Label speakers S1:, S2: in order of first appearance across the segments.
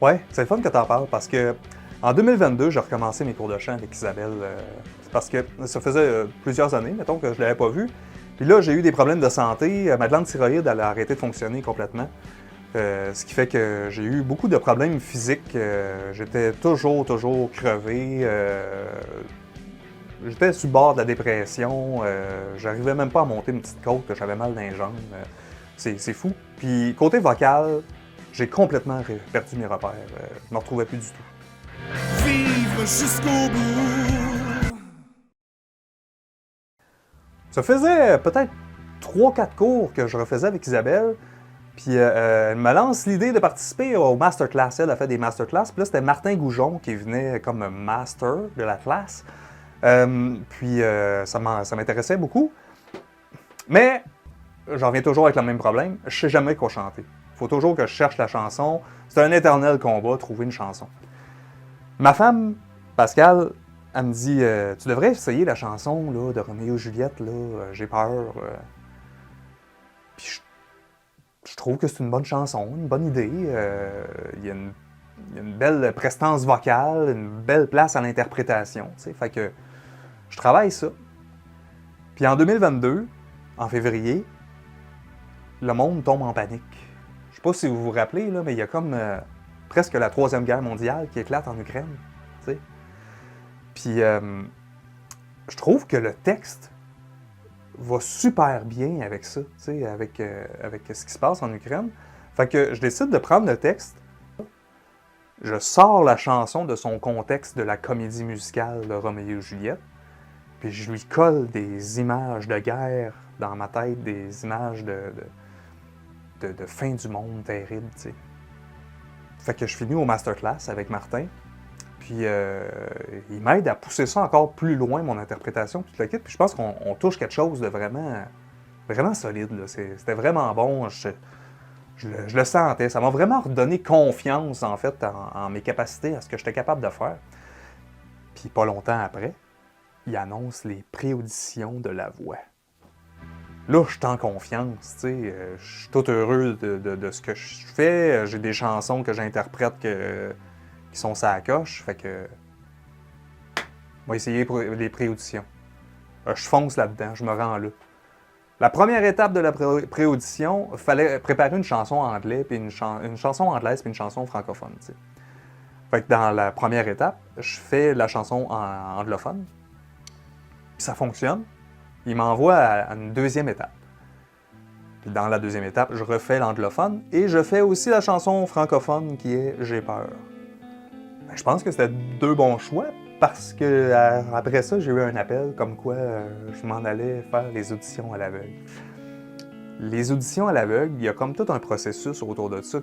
S1: Ouais, c'est le fun que tu en parles parce que en 2022, j'ai recommencé mes cours de chant avec Isabelle. Parce que ça faisait plusieurs années, mettons, que je ne l'avais pas vue. Puis là, j'ai eu des problèmes de santé. Ma glande thyroïde, elle a arrêté de fonctionner complètement. Ce qui fait que j'ai eu beaucoup de problèmes physiques. J'étais toujours crevé. J'étais sur le bord de la dépression. J'arrivais même pas à monter une petite côte, j'avais mal dans les jambes. C'est fou. Puis côté vocal, j'ai complètement perdu mes repères. Je me retrouvais plus du tout.
S2: Vivre jusqu'au bout.
S1: Ça faisait peut-être 3-4 cours que je refaisais avec Isabelle. Puis elle me lance l'idée de participer au masterclass. Elle a fait des masterclass. Puis là, c'était Martin Goujon qui venait comme master de la classe. Ça m'intéressait beaucoup. Mais j'en reviens toujours avec le même problème. Je sais jamais quoi chanter. Il faut toujours que je cherche la chanson. C'est un éternel combat, trouver une chanson. Ma femme, Pascal, elle me dit tu devrais essayer la chanson là, de Roméo et Juliette, là, j'ai peur. Puis je trouve que c'est une bonne chanson, une bonne idée. Il y a une belle prestance vocale, une belle place à l'interprétation. Fait que je travaille ça. Puis en 2022, en février, le monde tombe en panique. Je sais pas si vous vous rappelez, là, mais il y a comme presque la Troisième Guerre mondiale qui éclate en Ukraine. T'sais. Puis je trouve que le texte va super bien avec ça, avec ce qui se passe en Ukraine. Fait que je décide de prendre le texte, je sors la chanson de son contexte de la comédie musicale de Roméo et Juliette, puis je lui colle des images de guerre dans ma tête, des images de fin du monde terrible, t'sais. Fait que je finis au masterclass avec Martin, puis il m'aide à pousser ça encore plus loin, mon interprétation, puis tout le kit, puis je pense qu'on touche quelque chose de vraiment solide, là. C'était vraiment bon, je le sentais, ça m'a vraiment redonné confiance, en fait, en mes capacités, à ce que j'étais capable de faire. Puis pas longtemps après, il annonce les pré-auditions de La Voix. Là, je suis en confiance, tu sais, je suis tout heureux de ce que je fais, j'ai des chansons que j'interprète qui sont sur la coche, fait que on va essayer les pré-auditions. Je fonce là-dedans, je me rends là. La première étape de la pré-audition, il fallait préparer une chanson anglaise, puis une chanson anglaise puis une chanson francophone, tu sais. Fait que dans la première étape, je fais la chanson anglophone, puis ça fonctionne. Il m'envoie à une deuxième étape. Puis dans la deuxième étape, je refais l'anglophone et je fais aussi la chanson francophone qui est J'ai peur. Ben, je pense que c'était deux bons choix parce que après ça, j'ai eu un appel comme quoi je m'en allais faire les auditions à l'aveugle. Les auditions à l'aveugle, il y a comme tout un processus autour de ça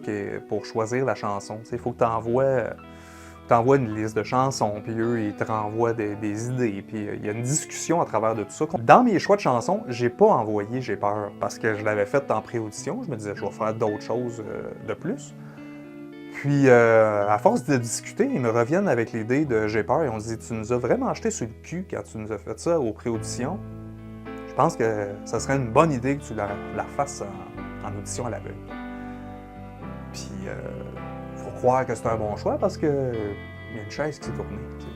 S1: pour choisir la chanson. Il faut que tu envoies une liste de chansons, puis eux, ils te renvoient des idées, puis il y a une discussion à travers de tout ça. Dans mes choix de chansons, j'ai pas envoyé J'ai peur, parce que je l'avais fait en pré-audition. Je me disais, je vais faire d'autres choses de plus. Puis, à force de discuter, ils me reviennent avec l'idée de J'ai peur, et on se dit, tu nous as vraiment jeté sur le cul quand tu nous as fait ça aux pré-auditions. Je pense que ça serait une bonne idée que tu la fasses en audition à l'aveugle. Puis, faut croire que c'est un bon choix parce que il y a une chaise qui s'est tournée. T'sais.